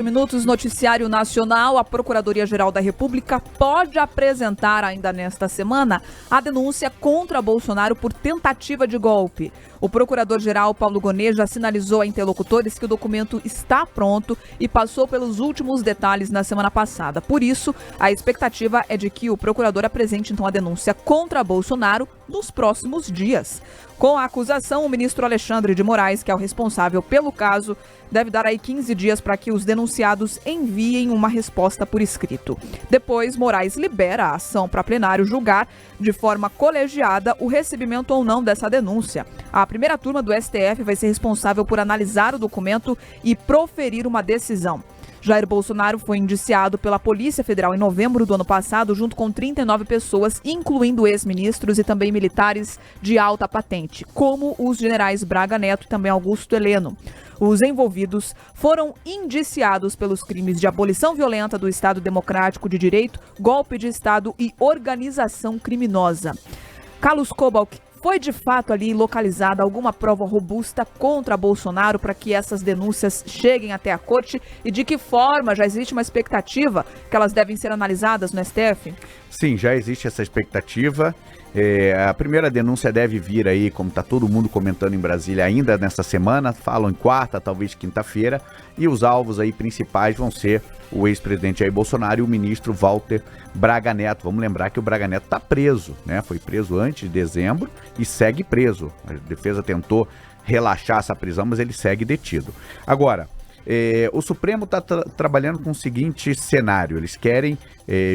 Minutos, Noticiário Nacional. A Procuradoria-Geral da República pode apresentar ainda nesta semana a denúncia contra Bolsonaro por tentativa de golpe. O procurador-geral Paulo Gonet já sinalizou a interlocutores que o documento está pronto e passou pelos últimos detalhes na semana passada. Por isso, a expectativa é de que o procurador apresente então a denúncia contra Bolsonaro nos próximos dias. Com a acusação, o ministro Alexandre de Moraes, que é o responsável pelo caso, deve dar aí 15 dias para que os denunciados enviem uma resposta por escrito. Depois, Moraes libera a ação para plenário julgar de forma colegiada o recebimento ou não dessa denúncia. A primeira turma do STF vai ser responsável por analisar o documento e proferir uma decisão. Jair Bolsonaro foi indiciado pela Polícia Federal em novembro do ano passado, junto com 39 pessoas, incluindo ex-ministros e também militares de alta patente, como os generais Braga Neto e também Augusto Heleno. Os envolvidos foram indiciados pelos crimes de abolição violenta do Estado Democrático de Direito, golpe de Estado e organização criminosa. Carlos Cobalt, foi de fato ali localizada alguma prova robusta contra Bolsonaro para que essas denúncias cheguem até a corte? E de que forma já existe uma expectativa que elas devem ser analisadas no STF? Sim, já existe essa expectativa. A primeira denúncia deve vir aí, como está todo mundo comentando em Brasília, ainda nessa semana, falam em quarta, talvez quinta-feira, e os alvos aí principais vão ser o ex-presidente Jair Bolsonaro e o ministro Walter Braga Neto. Vamos lembrar que o Braga Neto está preso, né? Foi preso antes de dezembro e segue preso. A defesa tentou relaxar essa prisão, mas ele segue detido. Agora, o Supremo está trabalhando com o seguinte cenário: eles querem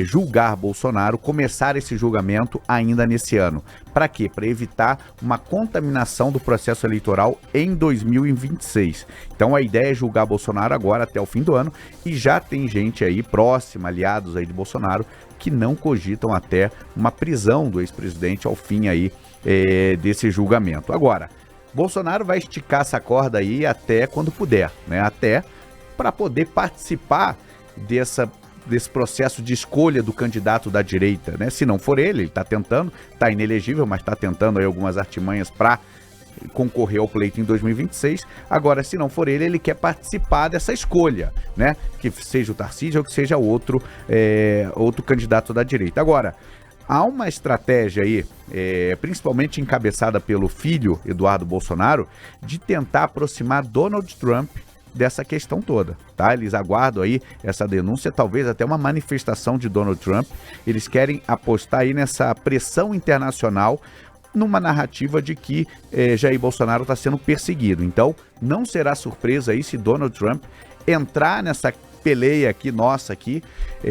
julgar Bolsonaro, começar esse julgamento ainda nesse ano. Para quê? Para evitar uma contaminação do processo eleitoral em 2026. Então a ideia é julgar Bolsonaro agora até o fim do ano, e já tem gente aí próxima, aliados aí de Bolsonaro, que não cogitam até uma prisão do ex-presidente ao fim aí desse julgamento. Agora, Bolsonaro vai esticar essa corda aí até quando puder, né? Até para poder participar desse processo de escolha do candidato da direita, né? Se não for ele está tentando, está inelegível, mas está tentando aí algumas artimanhas para concorrer ao pleito em 2026. Agora, se não for ele quer participar dessa escolha, né? Que seja o Tarcísio ou que seja outro candidato da direita. Agora, há uma estratégia aí, principalmente encabeçada pelo filho Eduardo Bolsonaro, de tentar aproximar Donald Trump dessa questão toda, tá? Eles aguardam aí essa denúncia, talvez até uma manifestação de Donald Trump. Eles querem apostar aí nessa pressão internacional, numa narrativa de que Jair Bolsonaro está sendo perseguido. Então, não será surpresa aí se Donald Trump entrar nessa peleia aqui, nossa aqui,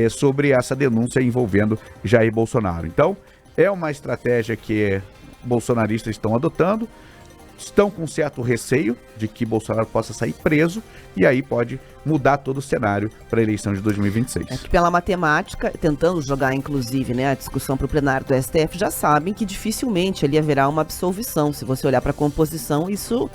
sobre essa denúncia envolvendo Jair Bolsonaro. Então, é uma estratégia que bolsonaristas estão adotando, estão com certo receio de que Bolsonaro possa sair preso, e aí pode mudar todo o cenário para a eleição de 2026. É que pela matemática, tentando jogar inclusive, né, a discussão para o plenário do STF, já sabem que dificilmente ali haverá uma absolvição. Se você olhar para a composição, isso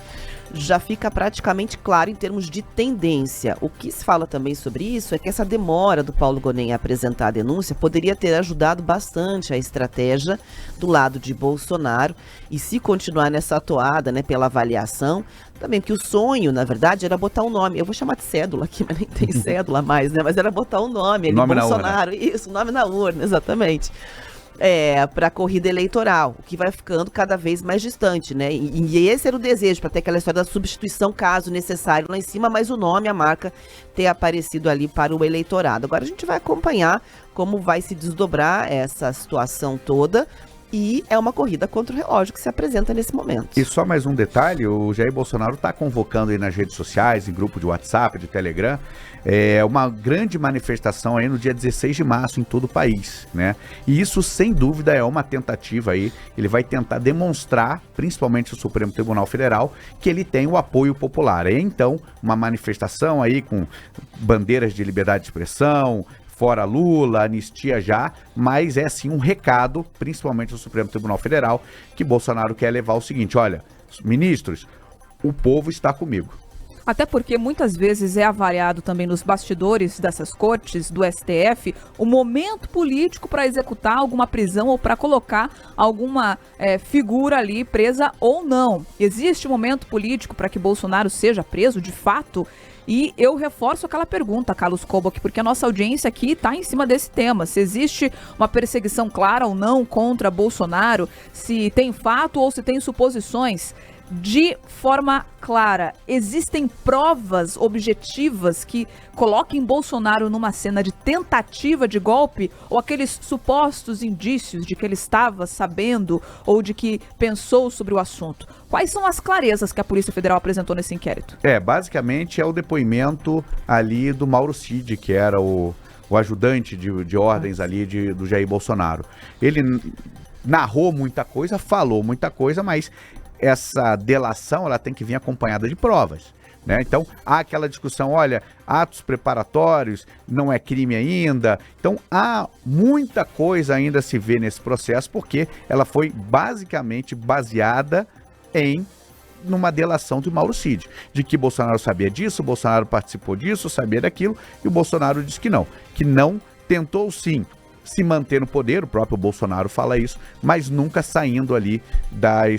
já fica praticamente claro em termos de tendência. O que se fala também sobre isso é que essa demora do Paulo Gonet em apresentar a denúncia poderia ter ajudado bastante a estratégia do lado de Bolsonaro, e se continuar nessa toada, né, pela avaliação, também que o sonho, na verdade, era botar um nome. Eu vou chamar de cédula aqui, mas nem tem cédula mais, né? Mas era botar um nome ali, nome Bolsonaro. Isso, nome na urna, exatamente. Para a corrida eleitoral, o que vai ficando cada vez mais distante, né? E esse era o desejo, para ter aquela história da substituição, caso necessário, lá em cima, mas o nome, a marca, ter aparecido ali para o eleitorado. Agora a gente vai acompanhar como vai se desdobrar essa situação toda, e é uma corrida contra o relógio que se apresenta nesse momento. E só mais um detalhe: o Jair Bolsonaro está convocando aí nas redes sociais, em grupo de WhatsApp, de Telegram, uma grande manifestação aí no dia 16 de março em todo o país, né? E isso, sem dúvida, é uma tentativa aí. Ele vai tentar demonstrar, principalmente o Supremo Tribunal Federal, que ele tem o apoio popular. É então uma manifestação aí com bandeiras de liberdade de expressão, fora Lula, anistia já, mas é sim um recado, principalmente do Supremo Tribunal Federal, que Bolsonaro quer levar o seguinte: olha, ministros, o povo está comigo. Até porque muitas vezes é avaliado também nos bastidores dessas cortes, do STF, o momento político para executar alguma prisão ou para colocar alguma figura ali presa ou não. Existe momento político para que Bolsonaro seja preso, de fato? E eu reforço aquela pergunta, Carlos Kobach, porque a nossa audiência aqui está em cima desse tema. Se existe uma perseguição clara ou não contra Bolsonaro, se tem fato ou se tem suposições. De forma clara, existem provas objetivas que coloquem Bolsonaro numa cena de tentativa de golpe ou aqueles supostos indícios de que ele estava sabendo ou de que pensou sobre o assunto? Quais são as clarezas que a Polícia Federal apresentou nesse inquérito? Basicamente é o depoimento ali do Mauro Cid, que era o ajudante de ordens ali do Jair Bolsonaro. Ele narrou muita coisa, falou muita coisa, mas essa delação ela tem que vir acompanhada de provas, né? Então há aquela discussão, olha, atos preparatórios, não é crime ainda. Então há muita coisa ainda a se ver nesse processo, porque ela foi basicamente baseada numa delação de Mauro Cid, de que Bolsonaro sabia disso, Bolsonaro participou disso, sabia daquilo, e o Bolsonaro disse que não tentou sim se manter no poder, o próprio Bolsonaro fala isso, mas nunca saindo ali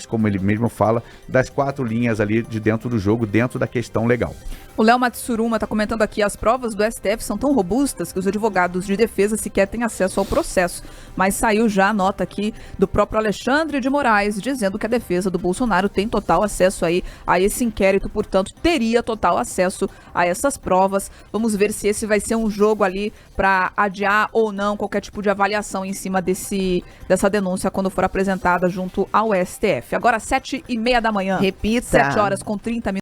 como ele mesmo fala, das 4 linhas ali de dentro do jogo, dentro da questão legal. O Léo Matsuruma está comentando aqui, as provas do STF são tão robustas que os advogados de defesa sequer têm acesso ao processo. Mas saiu já a nota aqui do próprio Alexandre de Moraes, dizendo que a defesa do Bolsonaro tem total acesso aí a esse inquérito, portanto, teria total acesso a essas provas. Vamos ver se esse vai ser um jogo ali para adiar ou não qualquer tipo de avaliação em cima dessa denúncia quando for apresentada junto ao STF. Agora, 7h30 da manhã. Repita. 7 horas com 30 minutos.